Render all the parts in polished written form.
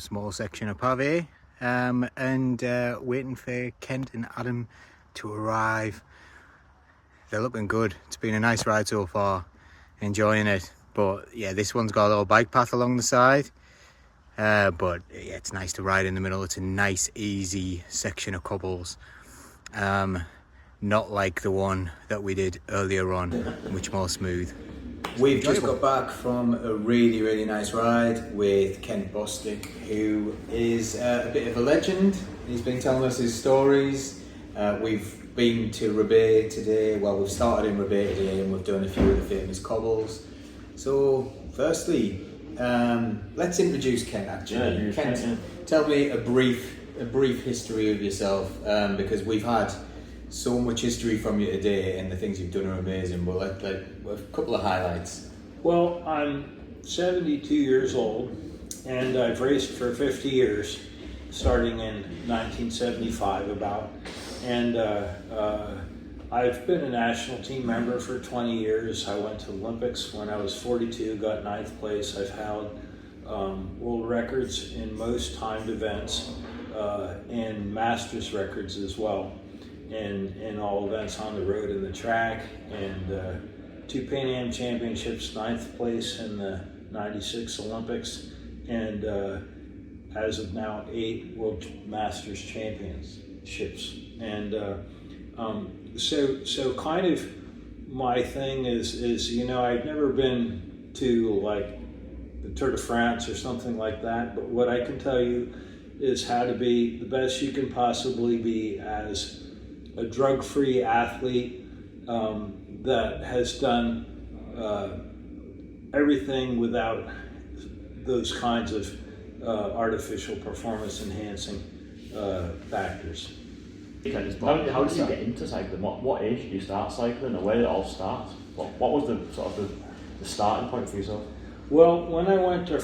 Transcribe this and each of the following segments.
small section of pavé, and waiting for Kent and Adam to arrive. They're looking good. It's been a nice ride so far, enjoying it. But yeah, this one's got a little bike path along the side. But yeah, it's nice to ride in the middle. It's a nice, easy section of cobbles. Not like the one that we did earlier on, much more smooth. We've just got back from a really, really nice ride with Kent Bostick, who is a bit of a legend. He's been telling us his stories. We've been to Roubaix today. Well, we've started in Roubaix today and we've done a few of the famous cobbles. So, firstly, let's introduce Kent actually. Yeah, Kent, tell me a brief history of yourself, because we've had so much history from you today and the things you've done are amazing, but like a couple of highlights. Well, I'm 72 years old and I've raced for 50 years, starting in 1975 about, and I've been a national team member for 20 years. I went to Olympics when I was 42, got 9th place. I've held world records in most timed events and masters records as well. In all events on the road and the track, and 2 Pan Am Championships, 9th place in the 96 Olympics, and as of now 8 World Masters Championships. And so kind of my thing is you know, I've never been to like the Tour de France or something like that, but what I can tell you is how to be the best you can possibly be as a drug-free athlete that has done everything without those kinds of artificial performance-enhancing factors. How did you get into cycling? What age did you start cycling, or where did it all start? What was the sort of the starting point for yourself? Well, when I went to,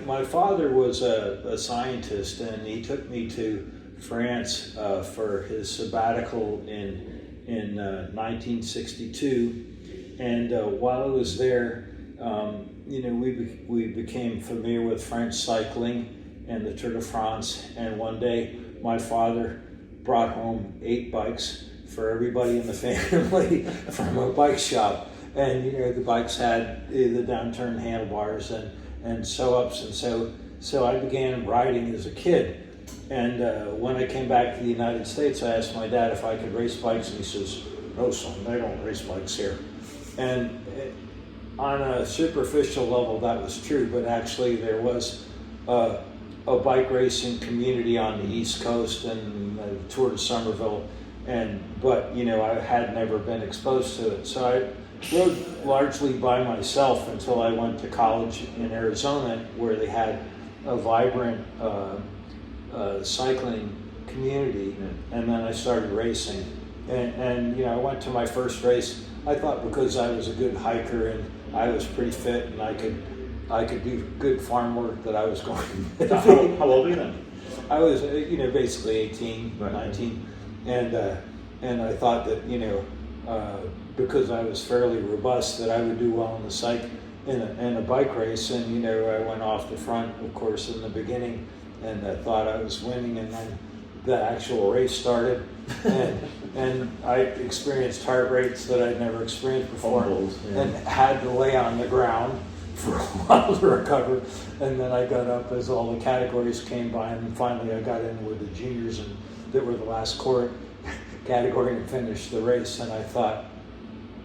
my father was a scientist, and he took me to France for his sabbatical in 1962, and while I was there, you know, we became familiar with French cycling and the Tour de France. And one day, my father brought home 8 bikes for everybody in the family from a bike shop, and you know, the bikes had the downturned handlebars and sew-ups, and so I began riding as a kid. And when I came back to the United States, I asked my dad if I could race bikes, and he says, "No, son, they don't race bikes here." And on a superficial level, that was true, but actually there was a bike racing community on the East Coast and the Tour de Somerville, but you know, I had never been exposed to it. So I rode largely by myself until I went to college in Arizona, where they had a vibrant cycling community, and then I started racing. And you know, I went to my first race. I thought because I was a good hiker and I was pretty fit and I could do good farm work that I was going to. How old were you then? I was, you know, basically 18, right. 19, and I thought that, you know, because I was fairly robust, that I would do well in the in a bike race. And you know, I went off the front, of course, in the beginning, and I thought I was winning, and then the actual race started, and I experienced heart rates that I'd never experienced before, and had to lay on the ground for a while to recover. And then I got up as all the categories came by, and finally I got in with the juniors, and that were the last category, and finished the race. And I thought,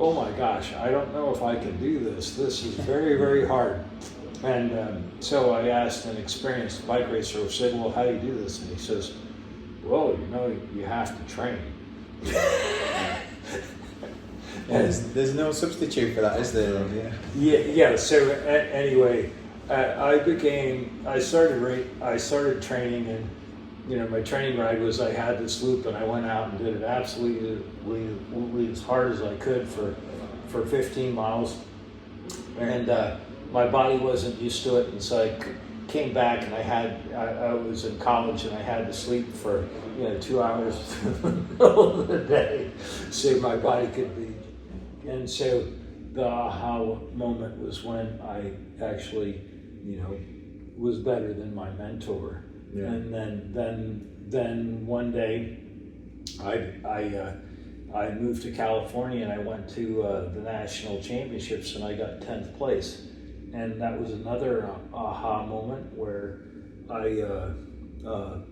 oh my gosh, I don't know if I can do this. This is very, very hard. And so I asked an experienced bike racer who said, "Well, how do you do this?" And he says, "Well, you know, you have to train." There's no substitute for that, is there? Yeah. So anyway, I started training, and you know, my training ride was I had this loop, and I went out and did it absolutely as hard as I could for 15 miles, and my body wasn't used to it, and so I came back, and I was in college, and I had to sleep for 2 hours in the middle of the day so my body could be. And so the aha moment was when I actually was better than my mentor. Yeah. And then one day I moved to California and I went to the national championships and I got 10th place. And that was another aha moment where I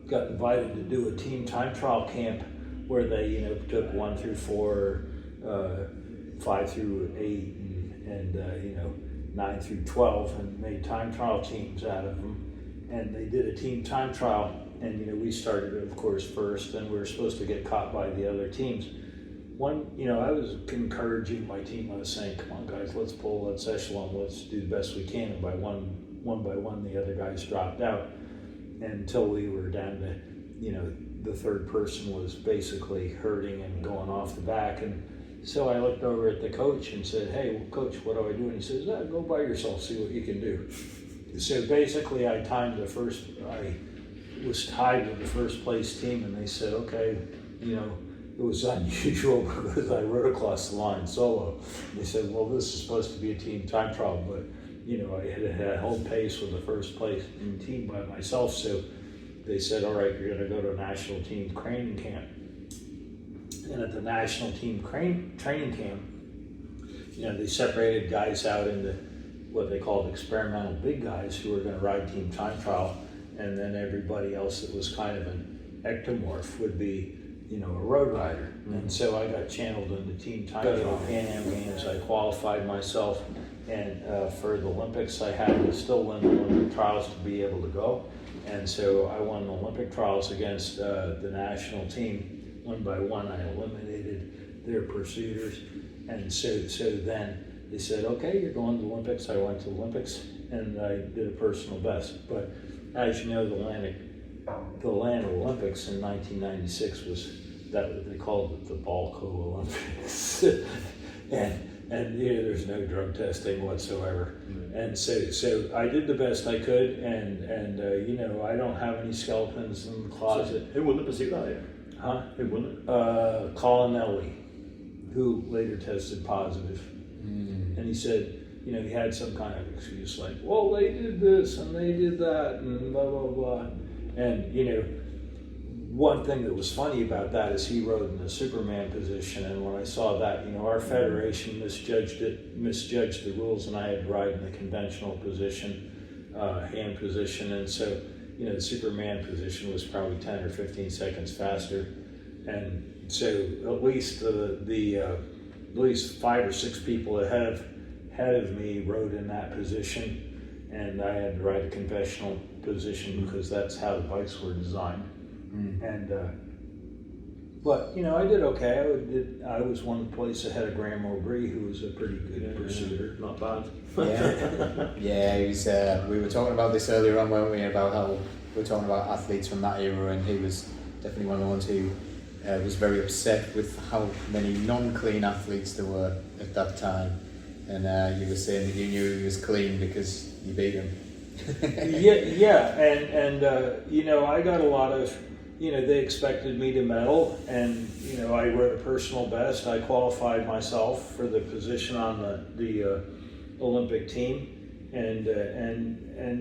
got invited to do a team time trial camp where they, took 1 through 4, 5 through 8, and 9 through 12, and made time trial teams out of them. And they did a team time trial, and we started, of course, first, and we were supposed to get caught by the other teams. I was encouraging my team. I was saying, "Come on, guys, let's pull, let's echelon, let's do the best we can." And one by one, the other guys dropped out until we were down to, the third person was basically hurting and going off the back. And so I looked over at the coach and said, "Hey, well, coach, what do I do?" And he says, "Go by yourself, see what you can do." So basically, I was tied with the first place team, and they said, "Okay, it was unusual because I rode across the line solo." They said, "Well, this is supposed to be a team time trial, but I had home pace with the first place team by myself." So they said, "All right, you're going to go to a national team training camp." And at the national team training camp, they separated guys out into what they called experimental big guys who were going to ride team time trial, and then everybody else that was kind of an ectomorph would be a road rider. And so I got channeled into team time trial. Pan Am Games, I qualified myself, and for the Olympics I had to still win the Olympic trials to be able to go. And so I won the Olympic trials against the national team. One by one I eliminated their pursuiters. And so then they said, "Okay, you're going to the Olympics." I went to the Olympics and I did a personal best. But as you know, the Atlanta Olympics in 1996 was that they called it the Balco Olympics. and there's no drug testing whatsoever. And so I did the best I could, and I don't have any skeletons in the closet. So who won the pursuit that year? Huh? Who won it? Colin Ellie, who later tested positive. And he said, he had some kind of excuse like, "Well, they did this and they did that and blah, blah, blah." And, one thing that was funny about that is he rode in the Superman position. And when I saw that, our federation misjudged the rules, and I had to ride in the conventional position, hand position. And so, the Superman position was probably 10 or 15 seconds faster. And so at least at least 5 or 6 people ahead of me rode in that position, and I had to ride a conventional position because that's how the bikes were designed. And but I did okay. I was one place ahead of Graham O'Brien, who was a pretty good pursuer. Not bad. Yeah, he was. We were talking about this earlier on, weren't we? About how we were talking about athletes from that era, and he was definitely one of the ones who was very upset with how many non-clean athletes there were at that time. And you were saying that you knew he was clean because you beat him. and I got a lot of, they expected me to medal, and I rode a personal best. I qualified myself for the position on the Olympic team, and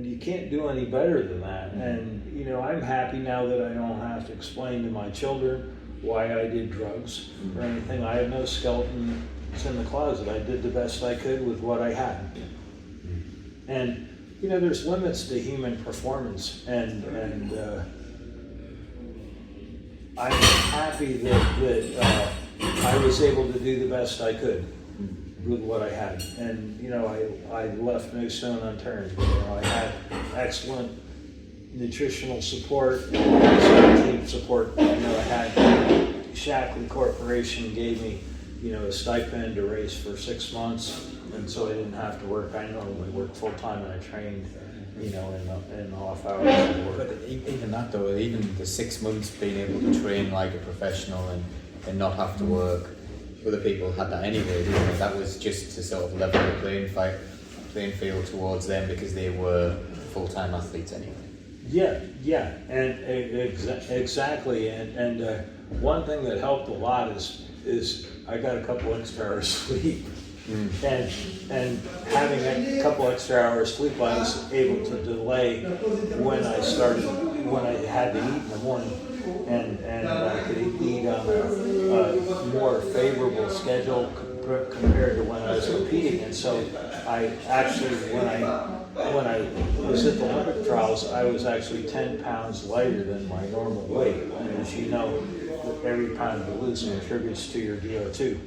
you can't do any better than that. And I'm happy now that I don't have to explain to my children why I did drugs or anything. I have no skeletons in the closet. I did the best I could with what I had. And there's limits to human performance, and I'm happy that I was able to do the best I could with what I had. And I left no stone unturned. I had excellent nutritional support, team support. I had Shackley Corporation gave me a stipend to race for 6 months, and so I didn't have to work. I normally worked full time, and I trained, in the off hours of work. But even that though, even the 6 months being able to train like a professional and not have to work, other people had that anyway, didn't they? That was just to sort of level the playing field towards them because they were full-time athletes anyway. Yeah, and exactly. And one thing that helped a lot is I got a couple extra hours sleep. And having a couple extra hours sleep, I was able to delay when I had to eat in the morning, and I could eat on a more favorable schedule compared to when I was competing. And so I actually, when I was at the Olympic trials, I was actually 10 pounds lighter than my normal weight. And as you know, every pound you lose contributes to your VO2.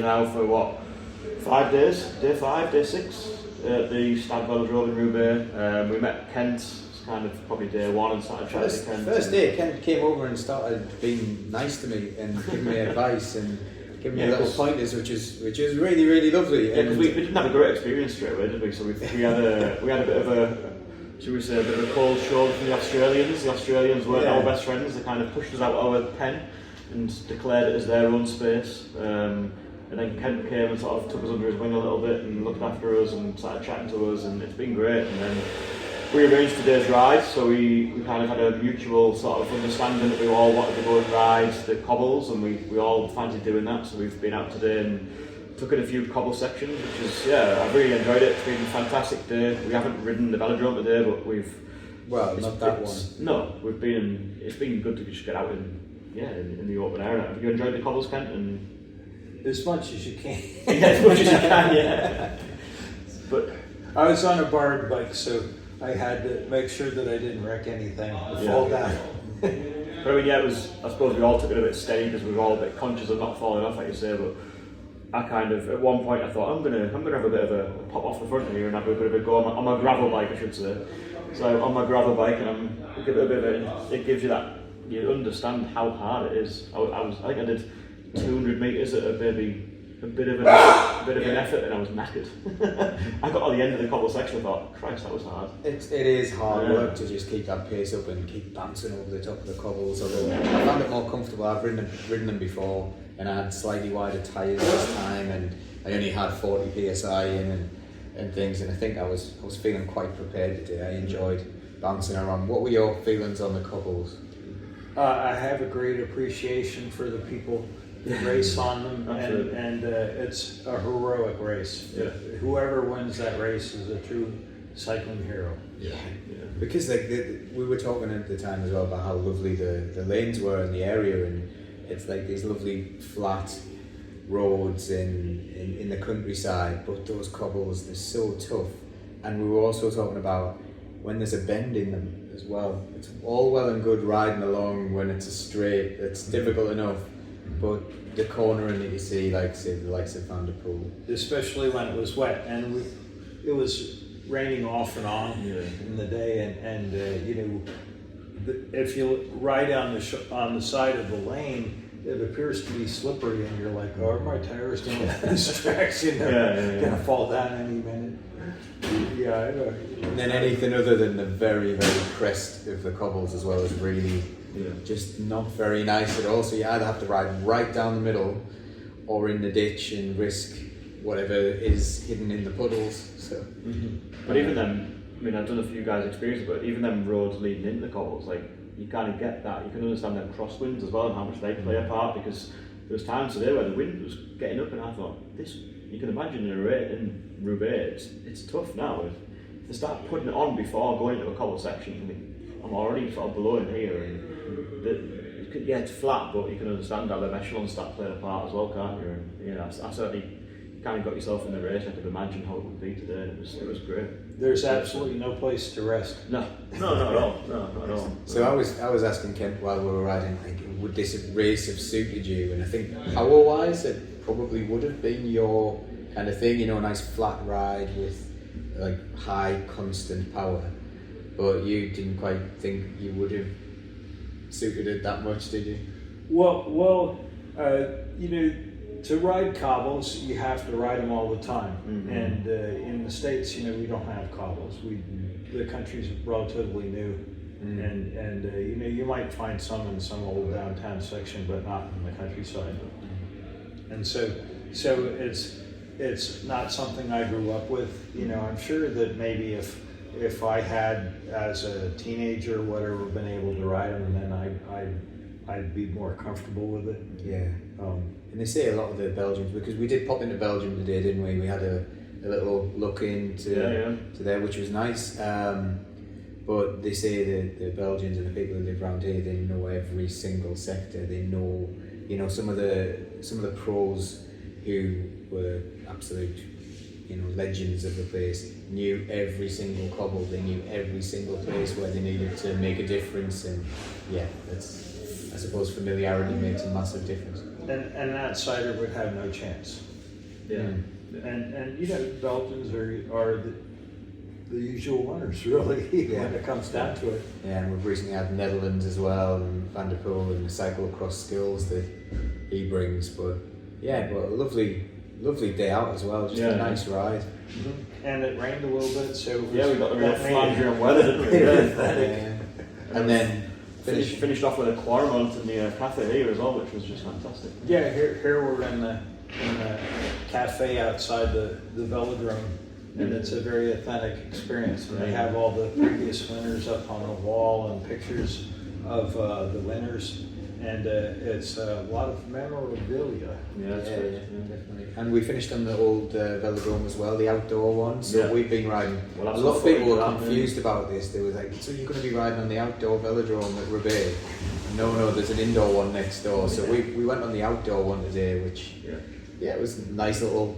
Now for what, 5 days, day 5, day 6 at the Velodrome in Roubaix. We met Kent, kind of probably day 1, and started chatting to Kent. First day, Kent came over and started being nice to me and giving me advice and giving me little pointers, which is really, really lovely. Yeah, because we didn't have a great experience straight away, did we? So we had a bit of a, should we say, a bit of a cold shoulder from the Australians. The Australians weren't our best friends. They kind of pushed us out of our pen and declared it as their own space. And then Kent came and sort of took us under his wing a little bit and looked after us and started chatting to us, and it's been great. And then we arranged today's ride, so we kind of had a mutual sort of understanding that we all wanted to go and ride the cobbles, and we all fancied doing that. So we've been out today and took in a few cobble sections, which is, I've really enjoyed it. It's been a fantastic day. We haven't ridden the Velodrome today, but not that one. No, it's been good to just get out in the open air. Have you enjoyed the cobbles, Kent? And as much as you can. As much as you can, yeah. But I was on a borrowed bike, so I had to make sure that I didn't wreck anything or fall down. But I mean, I suppose we all took it a bit steady because we were all a bit conscious of not falling off, like you say. But I kind of, at one point, I thought I'm gonna have a bit of a pop off the front here and have a bit of a go on my gravel bike, I should say. So on my gravel bike, and it gives you that, you understand how hard it is. I think I did 200 metres at a bit of an effort, and I was knackered. I got to the end of the cobble section and thought, Christ, that was hard. It is hard work to just keep that pace up and keep bouncing over the top of the cobbles. Although I found it more comfortable. I've ridden them before, and I had slightly wider tyres this time, and I only had 40 psi in and things. And I think I was feeling quite prepared today. I enjoyed bouncing around. What were your feelings on the cobbles? I have a great appreciation for the people that race on them, and it's a heroic race. Yeah. Whoever wins that race is a true cycling hero. Yeah. Because we were talking at the time as well about how lovely the lanes were in the area, and it's like these lovely flat roads in the countryside, but those cobbles, they're so tough. And we were also talking about when there's a bend in them as well. It's all well and good riding along when it's a straight, it's difficult enough, but the cornering that you see, like say the likes of Van der Poel, especially when it was wet, and it was raining off and on in the day, and if you ride on the side of the lane, it appears to be slippery, and you're like, oh, are my tires doing this traction? Gonna fall down any minute. Yeah, I know. And then anything other than the very, very crest of the cobbles as well is really just not very nice at all. So you either have to ride right down the middle or in the ditch and risk whatever is hidden in the puddles. So, But even then, I mean, I've done a few guys' experience, but even them roads leading into the cobbles, like, you kind of get that. You can understand them crosswinds as well and how much they play a part, because there was times today where the wind was getting up and I thought, this, you can imagine in Roubaix, it's tough now. If they start putting it on before going into a cobble section, I mean, I'm already sort of below in here, and it's flat, but you can understand how the echelons start playing a part as well, can't you? And, you know, I certainly kind of got yourself in the race. I could imagine how it would be today, and it was great. There's absolutely no place to rest. No, not at all. No, not at all. So I was asking Kent while we were riding, like, would this race have suited you? And I think power-wise, it probably would have been your kind of thing. You know, a nice flat ride with like high constant power. But you didn't quite think you would have suited it that much, did you? Well, you know, to ride cobbles, you have to ride them all the time. And in the States, you know, we don't have cobbles. The country's relatively new, and you know, you might find some in some old downtown section, but not in the countryside. And so it's not something I grew up with. You know, I'm sure that maybe if I had, as a teenager or whatever, been able to ride them, then I'd be more comfortable with it. Yeah. And they say a lot of the Belgians, because we did pop into Belgium today, didn't we? We had a little look into to there, which was nice. But they say the Belgians and the people who live around here, they know every single sector. They know, you know, some of the pros who were absolute, you know, legends of the place, knew every single cobble. They knew every single place where they needed to make a difference. And yeah, that's, I suppose, familiarity makes a massive difference. And an outsider would have no chance. Yeah. And you know, Belgians are the usual winners, really, when it comes down to it. Yeah, and we've recently had Netherlands as well, and Van der Poel, and the cyclocross skills that he brings. But yeah, but a lovely day out as well. Just a nice ride. And it rained a little bit, so we got the real Flandrian weather, didn't we? And then finished off with a Quaremont in the cafe here as well, which was just fantastic. Yeah, here we're in the cafe outside the Velodrome, and it's a very authentic experience. And they have all the previous winners up on the wall and pictures of the winners, and it's a lot of memorabilia. Yeah, that's great. Yeah, definitely. And we finished on the old Velodrome as well, the outdoor one. So we've been riding. Well, a lot of people were confused about this. They were like, "So you're going to be riding on the outdoor Velodrome at Roubaix?" No, there's an indoor one next door. So we went on the outdoor one today, which it was a nice little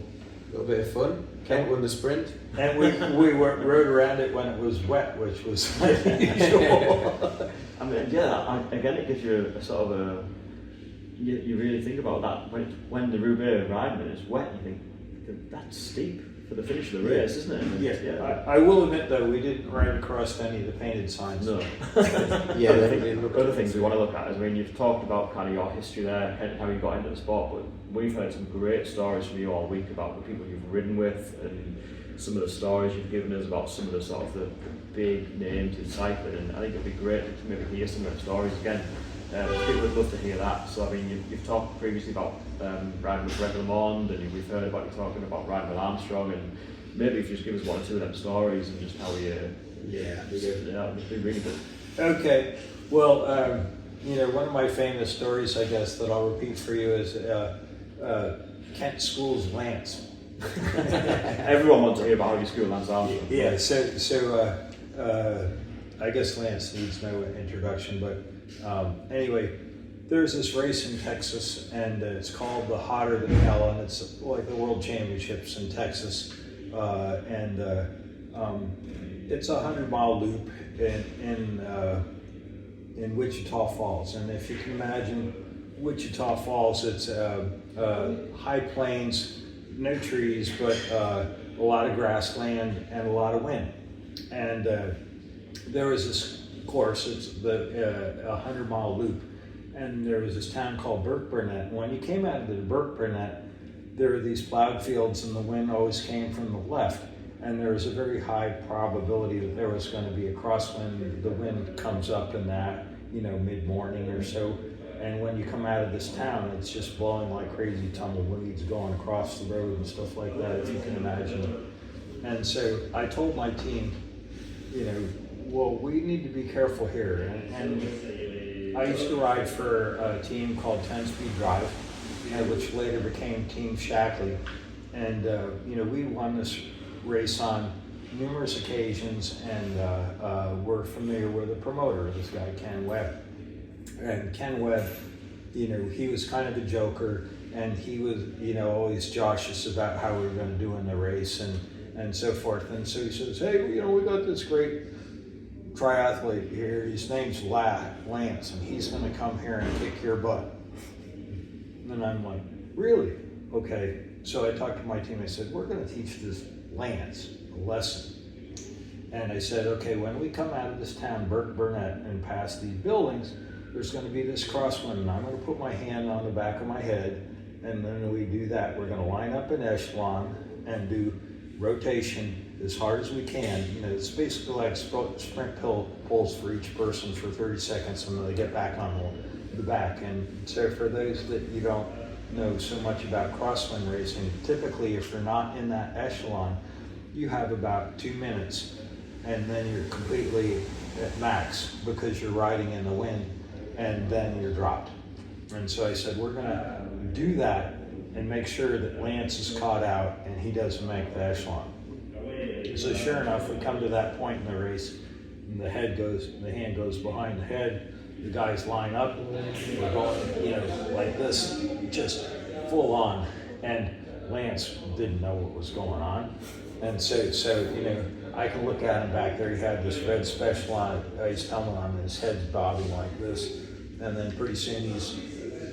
bit of fun. Kent won the sprint. And we rode around it when it was wet, which was unusual. I mean, again, it gives you a sort of you really think about that when the Roubaix riding is wet. You think that's steep for the finish of the race, isn't it? I will admit though, we didn't ride across any of the painted signs. No. Other things we want to look at is, I mean, you've talked about kind of your history there, how you got into the sport, but we've heard some great stories from you all week about the people you've ridden with, and some of the stories you've given us about some of the sort of the big names in cycling, and I think it'd be great to maybe hear some of the stories again. People would love to hear that. So I mean, you've talked previously about riding with Greg LeMond, and we've heard about you talking about riding with Armstrong, and maybe if you just give us one or two of them stories and just how you it'd be really good. Okay, well, you know, one of my famous stories, I guess, that I'll repeat for you is Kent School's Lance. Everyone wants to hear about how you school Lance Armstrong. Yeah, so I guess Lance needs no introduction, but anyway, there's this race in Texas, and it's called the Hotter Than Hell, and it's like the World Championships in Texas, and it's a 100-mile loop in Wichita Falls, and if you can imagine Wichita Falls, it's high plains, no trees, but a lot of grassland and a lot of wind. And there was this course, it's the 100-mile loop, and there was this town called Burke-Burnett. And when you came out of the Burke-Burnett, there were these plowed fields and the wind always came from the left. And there was a very high probability that there was going to be a crosswind. The wind comes up in that, mid-morning or so. And when you come out of this town, it's just blowing like crazy, tumbleweeds going across the road and stuff like that, if you can imagine. And so I told my team, well, we need to be careful here. And I used to ride for a team called 10 Speed Drive, which later became Team Shackley. And, we won this race on numerous occasions, and we're familiar with the promoter, this guy, Ken Webb. And Ken Webb, he was kind of a joker, and he was, always joshious about how we were going to do in the race and so forth. And so he says, hey, we got this great triathlete here. His name's Lance, and he's going to come here and kick your butt. And I'm like, really? Okay. So I talked to my team. I said, we're going to teach this Lance a lesson. And I said, okay, when we come out of this town, Burke-Burnett, and past these buildings, there's going to be this crosswind, and I'm going to put my hand on the back of my head, and then we do that. We're going to line up in echelon and do rotation as hard as we can. It's basically like sprint pulls for each person for 30 seconds, and then they get back on the back. And so for those that you don't know so much about crosswind racing, typically if you're not in that echelon, you have about 2 minutes, and then you're completely at max because you're riding in the wind, and then you're dropped. And so I said, we're gonna do that and make sure that Lance is caught out and he doesn't make the echelon. So sure enough, we come to that point in the race, and the hand goes behind the head, the guys line up, we're going, like this, just full on, and Lance didn't know what was going on. And so I can look at him back there. He had this red Specialized helmet on, his head's bobbing like this. And then pretty soon he's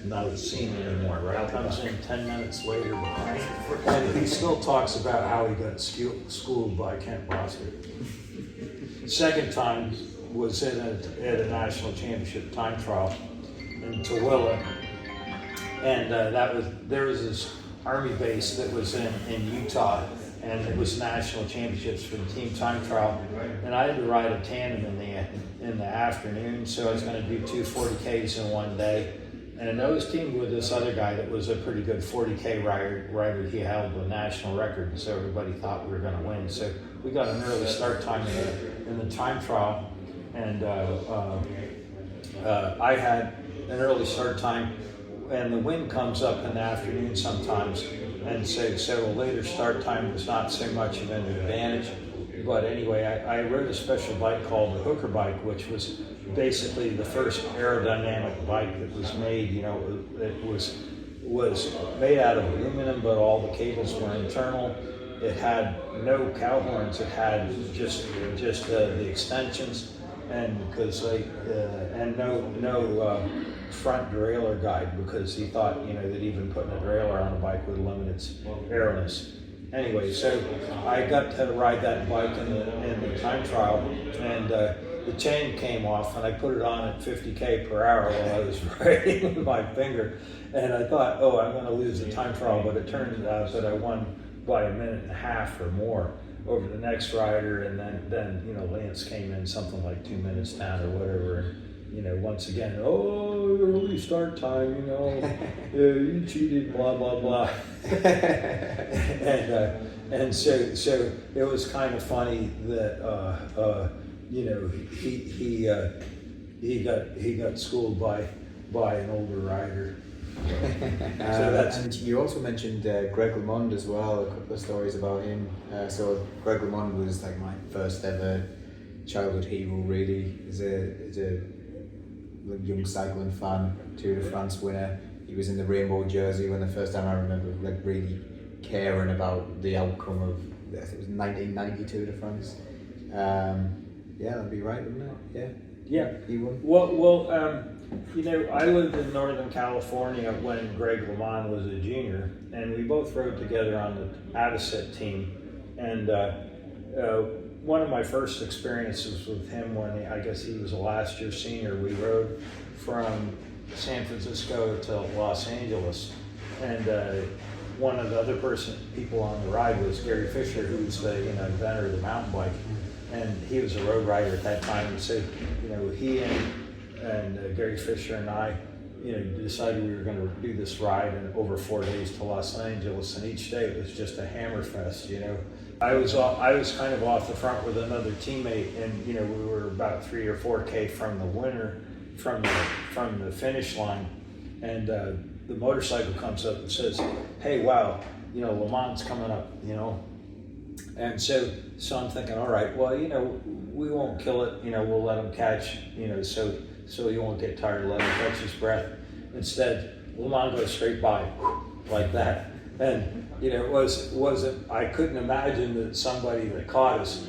not seen anymore, right? Comes in 10 minutes later, and he still talks about how he got schooled by Kent Bostick. Second time was at a national championship time trial in Tooele. And there was this army base that was in Utah, and it was national championships for the team time trial, and I had to ride a tandem in the afternoon, so I was going to do 2 40Ks in one day, and I was teamed with this other guy that was a pretty good 40K rider. He held the national record, so everybody thought we were going to win. So we got an early start time in the time trial, and I had an early start time, and the wind comes up in the afternoon sometimes. And so a later start time was not so much of an advantage. But anyway, I rode a special bike called the Hooker bike, which was basically the first aerodynamic bike that was made. It was made out of aluminum, but all the cables were internal. It had no cow horns. It had just the extensions, and no front derailleur guide, because he thought that even putting a derailleur on a bike would limit its aeroness. Anyway, so I got to ride that bike in the time trial, and the chain came off, and I put it on at 50K per hour while I was riding with my finger, and I thought, oh, I'm going to lose the time trial, but it turned out that I won by 1.5 minutes or more over the next rider, and then Lance came in something like 2 minutes down or whatever. Once again, oh, early start time, you cheated, blah, blah, blah. and so it was kind of funny that, he got schooled by an older rider. And you also mentioned Greg LeMond as well, a couple of stories about him. So Greg LeMond was like my first ever childhood hero, really, as a young cycling fan, Tour de France winner. He was in the rainbow jersey when the first time I remember really caring about the outcome of, I think it was 1990 Tour de France. Yeah, that'd be right, wouldn't it? Yeah. He won. Well, I lived in Northern California when Greg LeMond was a junior, and we both rode together on the Avocet team. And one of my first experiences with him, when I guess he was a last year senior, we rode from San Francisco to Los Angeles, and one of the other people on the ride was Gary Fisher, who was the inventor of the mountain bike, and he was a road rider at that time. And so he and Gary Fisher and I decided we were going to do this ride in over 4 days to Los Angeles, and each day it was just a hammer fest. I was kind of off the front with another teammate, and we were about 3 or 4K from the winner, from the finish line, and the motorcycle comes up and says, "Hey, wow, Le Mans coming up, And so I'm thinking, all right, well, we won't kill it, we'll let him catch, so he won't get tired, let him catch his breath. Instead, Le Mans goes straight by like that. And, I couldn't imagine that somebody that caught us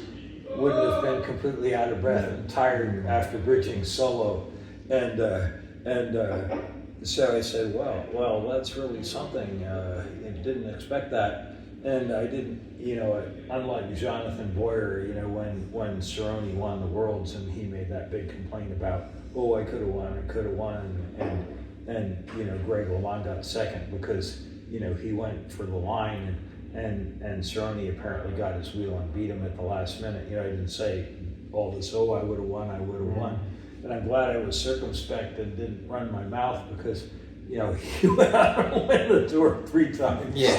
wouldn't have been completely out of breath and tired after bridging solo. And so I said, well, that's really something. I didn't expect that. And I didn't, unlike Jonathan Boyer, when Cerrone won the Worlds and he made that big complaint about, I could have won, and Greg LeMond got second because, he went for the line and Cerrone apparently got his wheel and beat him at the last minute. I didn't say all this, I would have won. And I'm glad I was circumspect and didn't run my mouth because, he went out and won the Tour 3 times. Yeah.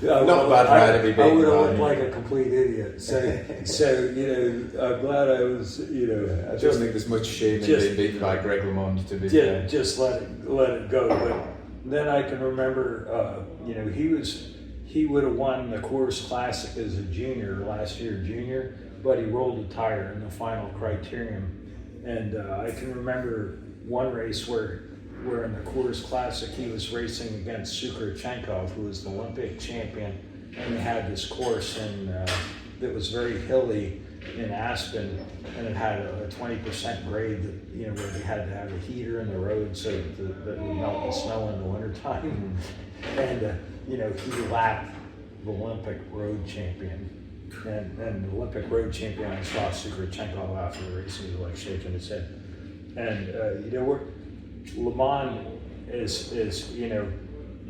Not a bad ride to be beaten. I would have looked like a complete idiot. So I'm glad I was, I don't think there's much shame in being beaten by Greg LeMond, to be fair. Just let it go. But then I can remember, he would have won the Coors Classic as a junior, last year junior, but he rolled a tire in the final criterium. And I can remember one race where in the Coors Classic he was racing against Sukhorchenkov, who was the Olympic champion, and they had this course that was very hilly in Aspen, and it had a 20% grade that where they had to have a heater in the road so that it would melt the snow in the wintertime. And he lapped the Olympic road champion. And the Olympic road champion, I saw Sukhorchenkov after the race, and he was like shaking his head. And Le Mans is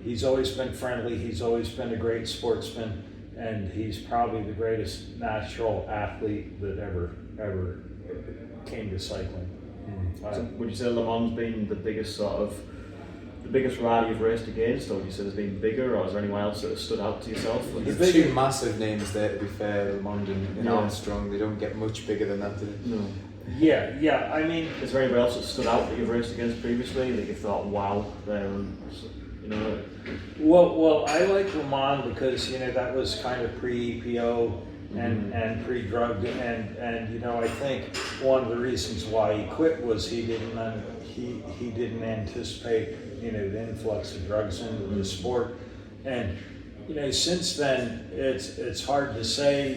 he's always been friendly, he's always been a great sportsman, and he's probably the greatest natural athlete that ever came to cycling. So would you say Le Mans been the biggest ride you've raced against, or would you say there's been bigger, or is there anyone else that has stood out to yourself? There's two massive names there, to be fair, Le Mans and Armstrong. They don't get much bigger than that, do they? No. Yeah, I mean... Is there anybody else that stood out that you've raced against previously that you thought, wow, Well, I like Le Mans because, that was kind of pre-EPO and pre-drug, and I think one of the reasons why he quit was he didn't anticipate, the influx of drugs into the sport. And, since then, it's hard to say,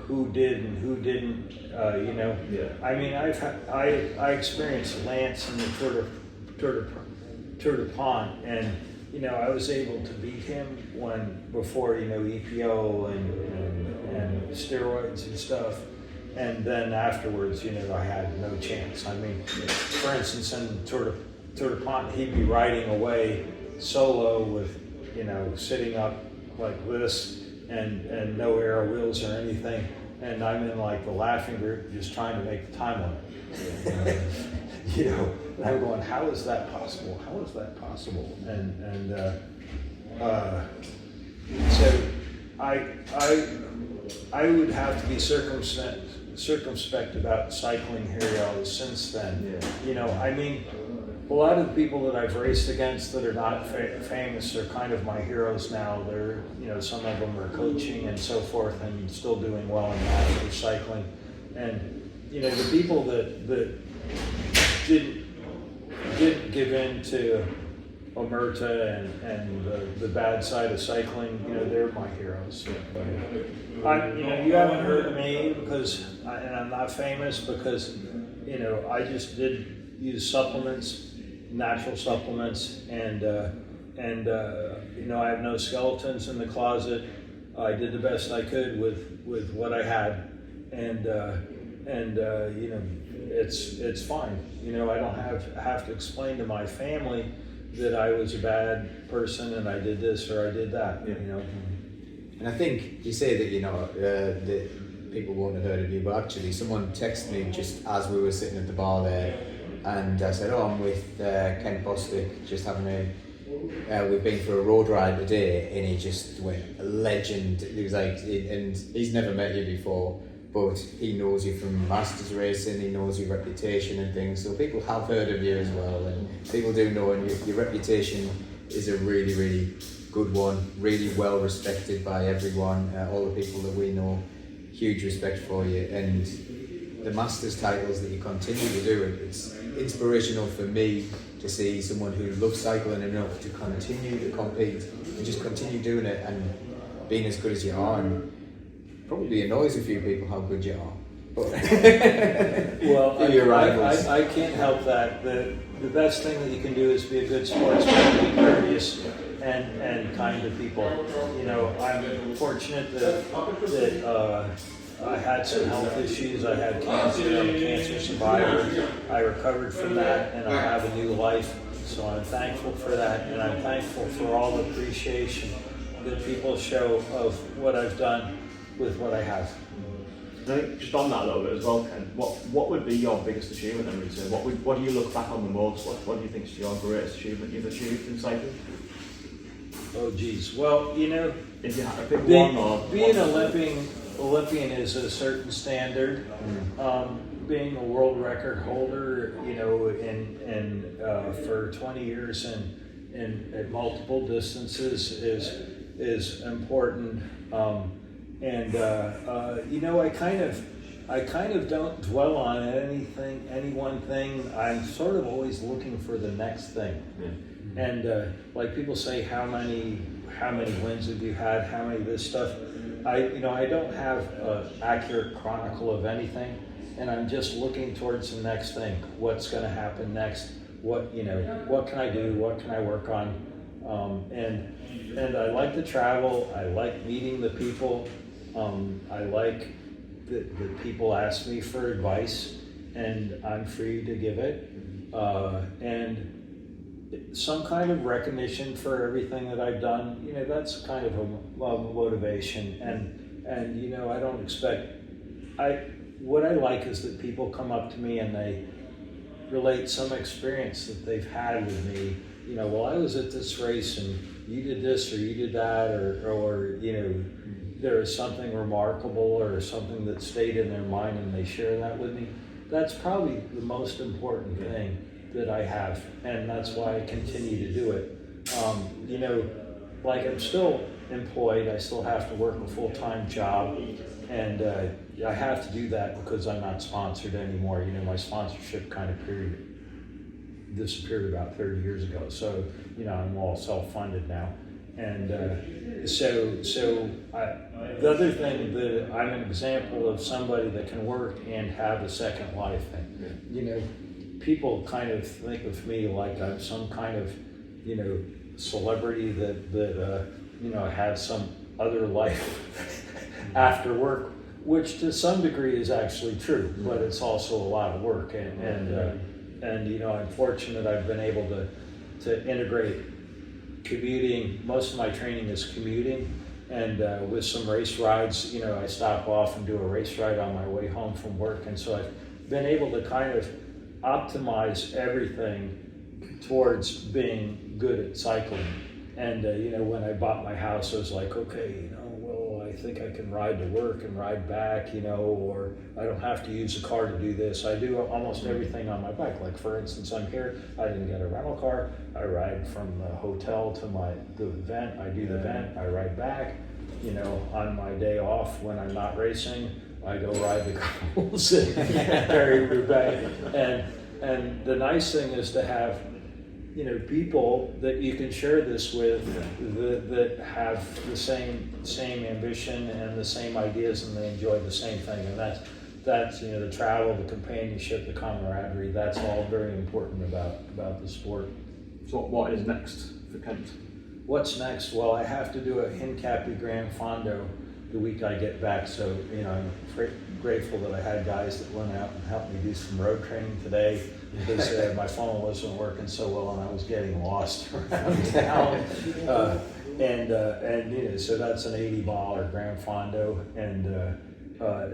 who did and who didn't, Yeah. I mean, I experienced Lance in the Tour de Pont, and I was able to beat him before EPO and steroids and stuff, and then afterwards, I had no chance. I mean, for instance, in Tour de Pont, he'd be riding away solo with sitting up like this and no air wheels or anything. And I'm in like the laughing group just trying to make the time limit. And I'm going, how is that possible? How is that possible? And so I would have to be circumspect about cycling heroes since then. Yeah. I mean, a lot of the people that I've raced against that are not famous are kind of my heroes now. They're, some of them are coaching and so forth and still doing well in amateur cycling. And, the people that didn't give in to omerta and the bad side of cycling, they're my heroes. You haven't heard of me and I'm not famous because, I just did use supplements, natural supplements, and I have no skeletons in the closet. I did the best I could with what I had, and you know, it's fine. You know, I don't have to explain to my family that I was a bad person and I did this or I did that. You know. And I think you say that, you know, that people won't have heard of you, but actually someone texted me just as we were sitting at the bar there, and I said, oh, I'm with Kent Bostick, just having we've been for a road ride today, and he just went, legend. He was like, and he's never met you before, but he knows you from Masters racing, he knows your reputation and things, so people have heard of you as well, and people do know, and your reputation is a really, really good one, really well respected by everyone, all the people that we know, huge respect for you, and the Masters titles that you continue to do, it's inspirational for me to see someone who loves cycling enough to continue to compete and just continue doing it and being as good as you are, and probably annoys a few people how good you are. But well, I can't help that. The best thing that you can do is be a good sportsman, be courteous and kind to people. You know, I'm fortunate that I had some health issues. I had cancer. I'm a cancer survivor. I recovered from that, and I have a new life. So I'm thankful for that, and I'm thankful for all the appreciation that people show of what I've done with what I have. Just on that a little bit as well, Ken, what would be your biggest achievement then, would you say? What do you look back on the most? What do you think is your greatest achievement you've achieved in cycling? Oh geez, well, you know, if you had to pick being one Olympian is a certain standard. Being a world record holder, you know, in for 20 years and at multiple distances is important. You know, I kind of don't dwell on any one thing. I'm sort of always looking for the next thing. Yeah. And like people say, how many wins have you had? How many of this stuff? I don't have an accurate chronicle of anything, and I'm just looking towards the next thing. What's going to happen next? What can I do? What can I work on? And I like to travel. I like meeting the people. I like that people ask me for advice, and I'm free to give it. And some kind of recognition for everything that I've done, you know, that's kind of a motivation. And you know, I don't expect, what I like is that people come up to me and they relate some experience that they've had with me. You know, well, I was at this race and you did this or you did that, or you know, there is something remarkable or something that stayed in their mind and they share that with me. That's probably the most important thing that I have, and that's why I continue to do it. You know, like I'm still employed, I still have to work a full-time job, and I have to do that because I'm not sponsored anymore. You know, my sponsorship kind of disappeared about 30 years ago, so you know, I'm all self-funded now. And the other thing that I'm an example of somebody that can work and have a second life. And, you know, people kind of think of me like I'm some kind of, you know, celebrity that you know, had some other life after work, which to some degree is actually true, but it's also a lot of work. And you know, I'm fortunate I've been able to integrate commuting. Most of my training is commuting, and with some race rides, you know, I stop off and do a race ride on my way home from work, and so I've been able to kind of optimize everything towards being good at cycling. And you know, when I bought my house, I was like, okay, you know, well, I think I can ride to work and ride back, you know, or I don't have to use a car to do this. I do almost everything on my bike. Like for instance, I'm here, I didn't get a rental car. I ride from the hotel to the event. I do the event, I ride back. You know, on my day off when I'm not racing, I go ride the cobbles and carry Roubaix. And the nice thing is to have, you know, people that you can share this with that have the same ambition and the same ideas, and they enjoy the same thing. And that's you know, the travel, the companionship, the camaraderie. That's all very important about the sport. So what is next for Kent? What's next? Well, I have to do a Hincapi Gran Fondo the week I get back. So, you know, I'm grateful that I had guys that went out and helped me do some road training today, because my phone wasn't working so well and I was getting lost around town. And you know, so that's an 80-mile Gran Fondo, and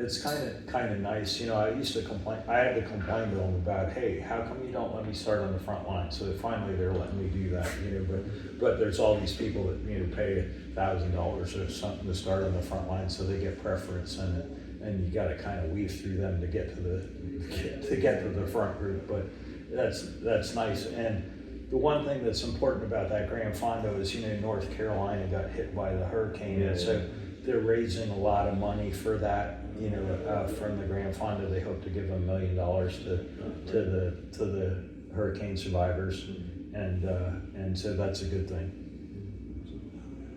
it's kind of nice. You know, I had to complain to them about, hey, how come you don't let me start on the front line? So finally they're letting me do that. You know, but there's all these people that, you know, pay $1,000 or something to start on the front line, so they get preference in it, and you got to kind of weave through them to get to the front group. But that's nice. And the one thing that's important about that Gran Fondo is, you know, North Carolina got hit by the hurricane, and so they're raising a lot of money for that. You know, from the Gran Fondo, they hope to give $1 million to the hurricane survivors, and so that's a good thing.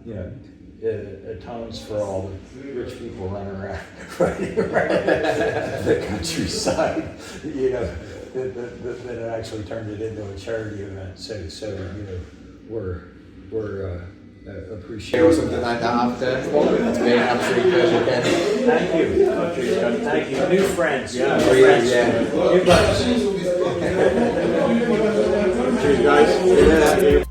You know, it atones for all the rich people running around right around the countryside. You know, that actually turned it into a charity event. So you know, we're appreciate or something like that after. It's been an absolute pleasure, Ken. Thank you. Thank you. New friends. Yeah. New friends. Yeah. New friends. Cheers, guys. Yeah.